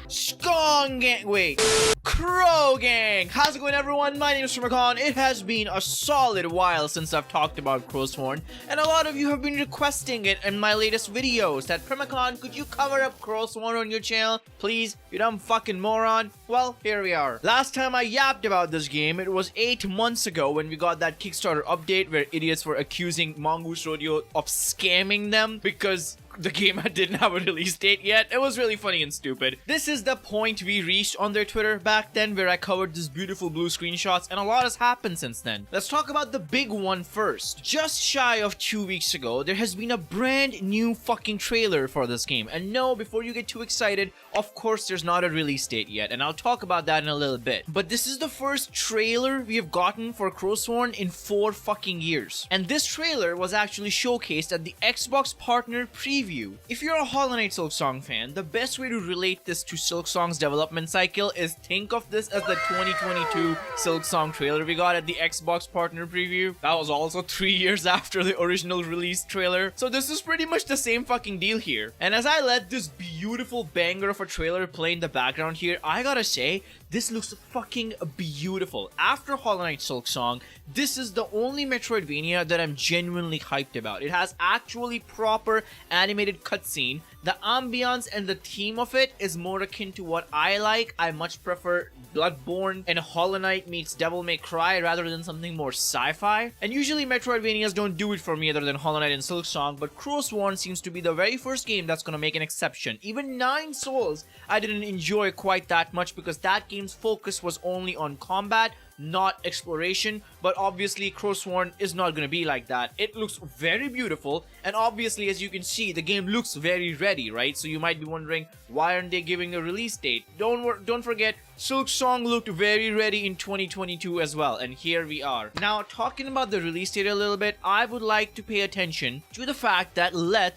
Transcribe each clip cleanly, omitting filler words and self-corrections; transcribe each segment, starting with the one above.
Skong Gang, wait, Crow Gang! How's it going, everyone? My name is Primacon. It has been a solid while since I've talked about Crowsworn, and a lot of you have been requesting it in my latest videos, that Primacon, could you cover up Crowsworn on your channel? Please, you dumb fucking moron. Well, here we are. Last time I yapped about this game, it was 8 months ago when we got that Kickstarter update where idiots were accusing Mongoose Rodeo of scamming them because the game didn't have a release date yet. It was really funny and stupid. This is the point we reached on their Twitter back then, where I covered this beautiful blue screenshots, and a lot has happened since then. Let's talk about the big one first. Just shy of 2 weeks ago, there has been a brand new fucking trailer for this game. And no, before you get too excited, of course there's not a release date yet, and I'll talk about that in a little bit. But this is the first trailer we have gotten for Crowsworn in 4 fucking years. And this trailer was actually showcased at the Xbox Partner Preview. If you're a Hollow Knight Silksong fan, the best way to relate this to Silksong's development cycle is think of this as the 2022 Silksong trailer we got at the Xbox Partner Preview. That was also 3 years after the original release trailer. So this is pretty much the same fucking deal here. And as I let this beautiful banger of a trailer play in the background here, I gotta say, this looks fucking beautiful. After Hollow Knight Silksong, this is the only Metroidvania that I'm genuinely hyped about. It has actually proper animated cutscene. The ambiance and the theme of it is more akin to what I like. I much prefer Bloodborne and Hollow Knight meets Devil May Cry rather than something more sci-fi. And usually Metroidvanias don't do it for me other than Hollow Knight and Silksong, but Crowsworn seems to be the very first game that's gonna make an exception. Even 9 Souls I didn't enjoy quite that much because that game's focus was only on combat, not exploration, but obviously Crowsworn is not gonna be like that. It looks very beautiful, and obviously, as you can see, the game looks very ready, right? So you might be wondering, why aren't they giving a release date? Don't forget, Silksong looked very ready in 2022 as well, and here we are. Now, talking about the release date a little bit, I would like to pay attention to the fact that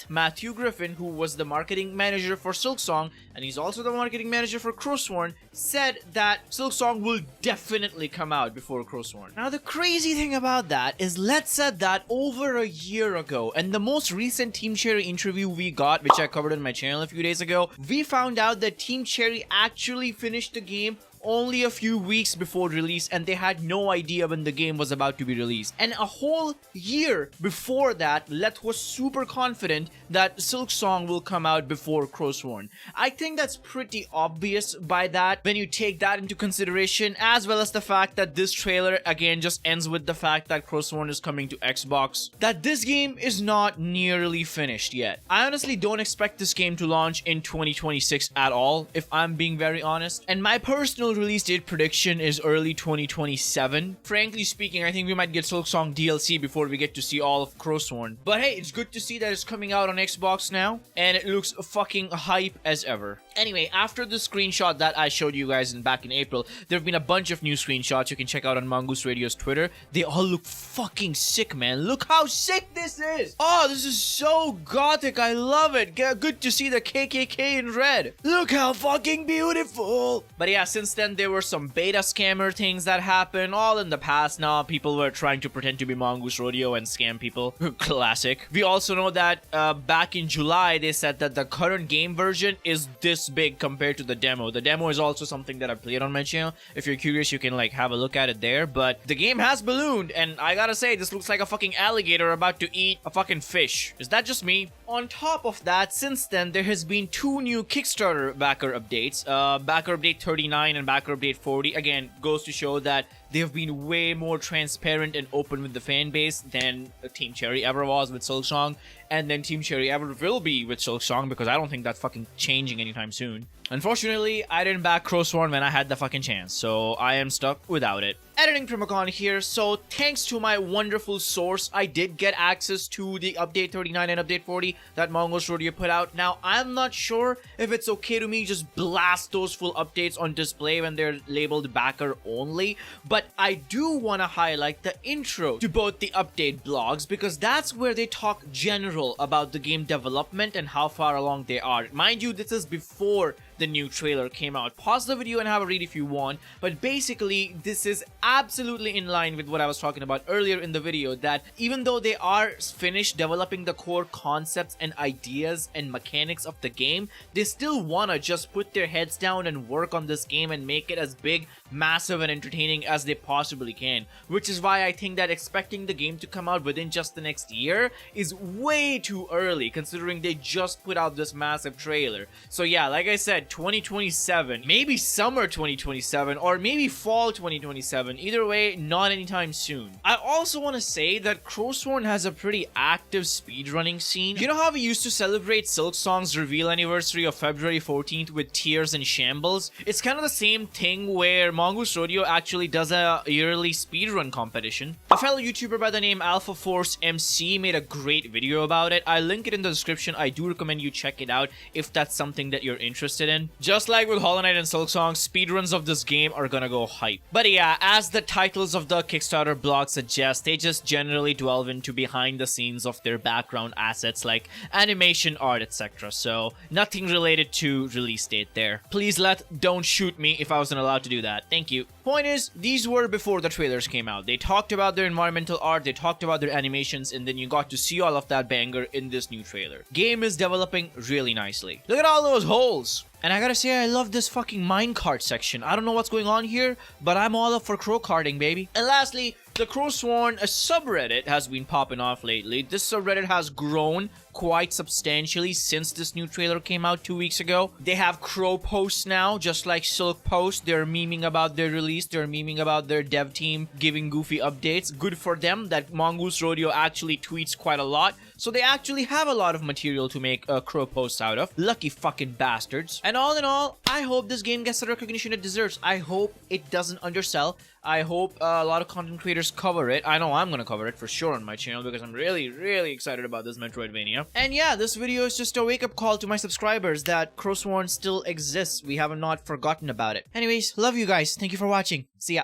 Matthew Griffin, who was the marketing manager for Silksong, and he's also the marketing manager for Crowsworn, said that Silksong will definitely come out before Crowsworn. Now, the crazy thing about that is said that over a year ago, and the most recent Team Cherry interview we got, which I covered on my channel a few days ago, we found out that Team Cherry actually finished the game only a few weeks before release, and they had no idea when the game was about to be released. And a whole year before that, Leth was super confident that Silksong will come out before Crowsworn. I think that's pretty obvious by that when you take that into consideration, as well as the fact that this trailer again just ends with the fact that Crowsworn is coming to Xbox, that this game is not nearly finished yet. I honestly don't expect this game to launch in 2026 at all, if I'm being very honest. And my personal release date prediction is early 2027. Frankly speaking, I think we might get Silksong DLC before we get to see all of Crowsworn. But hey, it's good to see that it's coming out on Xbox now, and it looks fucking hype as ever. Anyway, after the screenshot that I showed you guys back in April, there have been a bunch of new screenshots you can check out on Mongoose Radio's Twitter. They all look fucking sick, man. Look how sick this is! Oh, this is so gothic. I love it. Good to see the KKK in red. Look how fucking beautiful! But yeah, since then there were some beta scammer things that happened all in the past. Now people were trying to pretend to be Mongoose Rodeo and scam people. Classic. We also know that back in July they said that the current game version is this big compared to the demo. The demo is also something that I played on my channel. If you're curious, you can like have a look at it there. But the game has ballooned, and I gotta say, this looks like a fucking alligator about to eat a fucking fish. Is that just me? On top of that, since then there has been 2 new Kickstarter backer updates. Backer update 39 and backer update 40. Again, goes to show that they have been way more transparent and open with the fan base than Team Cherry ever was with Silksong, and then Team Cherry ever will be with Silksong, because I don't think that's fucking changing anytime soon. Unfortunately, I didn't back Crowsworn when I had the fucking chance, so I am stuck without it. Editing Primacon here, so thanks to my wonderful source, I did get access to the update 39 and update 40 that Mongoose Rodeo put out. Now, I'm not sure if it's okay to me just blast those full updates on display when they're labeled backer only, but I do want to highlight the intro to both the update blogs, because that's where they talk general about the game development and how far along they are. Mind you, this is before the new trailer came out. Pause the video and have a read if you want, but basically this is absolutely in line with what I was talking about earlier in the video, that even though they are finished developing the core concepts and ideas and mechanics of the game, they still wanna just put their heads down and work on this game and make it as big, massive, and entertaining as they possibly can, which is why I think that expecting the game to come out within just the next year is way too early, considering they just put out this massive trailer. So yeah, like I said, 2027, maybe summer 2027, or maybe fall 2027. Either way, not anytime soon. I also want to say that Crowsworn has a pretty active speedrunning scene. You know how we used to celebrate Silksong's reveal anniversary of February 14th with Tears and Shambles? It's kind of the same thing where Mongoose Rodeo actually does a yearly speedrun competition. A fellow YouTuber by the name Alpha Force MC made a great video about it. I'll link it in the description. I do recommend you check it out if that's something that you're interested in. Just like with Hollow Knight and Silksong, speedruns of this game are gonna go hype. But yeah, as the titles of the Kickstarter blog suggest, they just generally delve into behind the scenes of their background assets like animation, art, etc. So nothing related to release date there. Please don't shoot me if I wasn't allowed to do that. Thank you. Point is, these were before the trailers came out. They talked about their environmental art, they talked about their animations, and then you got to see all of that banger in this new trailer. Game is developing really nicely. Look at all those holes! And I gotta say, I love this fucking minecart section. I don't know what's going on here, but I'm all up for crow carting, baby. And lastly, the Crowsworn subreddit has been popping off lately. This subreddit has grown quite substantially since this new trailer came out 2 weeks ago. They have crow posts now, just like Silk posts. They're memeing about their release. They're memeing about their dev team giving goofy updates. Good for them that Mongoose Rodeo actually tweets quite a lot. So they actually have a lot of material to make crow posts out of. Lucky fucking bastards. And all in all, I hope this game gets the recognition it deserves. I hope it doesn't undersell. I hope a lot of content creators cover it. I know I'm gonna cover it for sure on my channel because I'm really, really excited about this Metroidvania. And yeah, this video is just a wake-up call to my subscribers that Crowsworn still exists. We have not forgotten about it. Anyways, love you guys. Thank you for watching. See ya.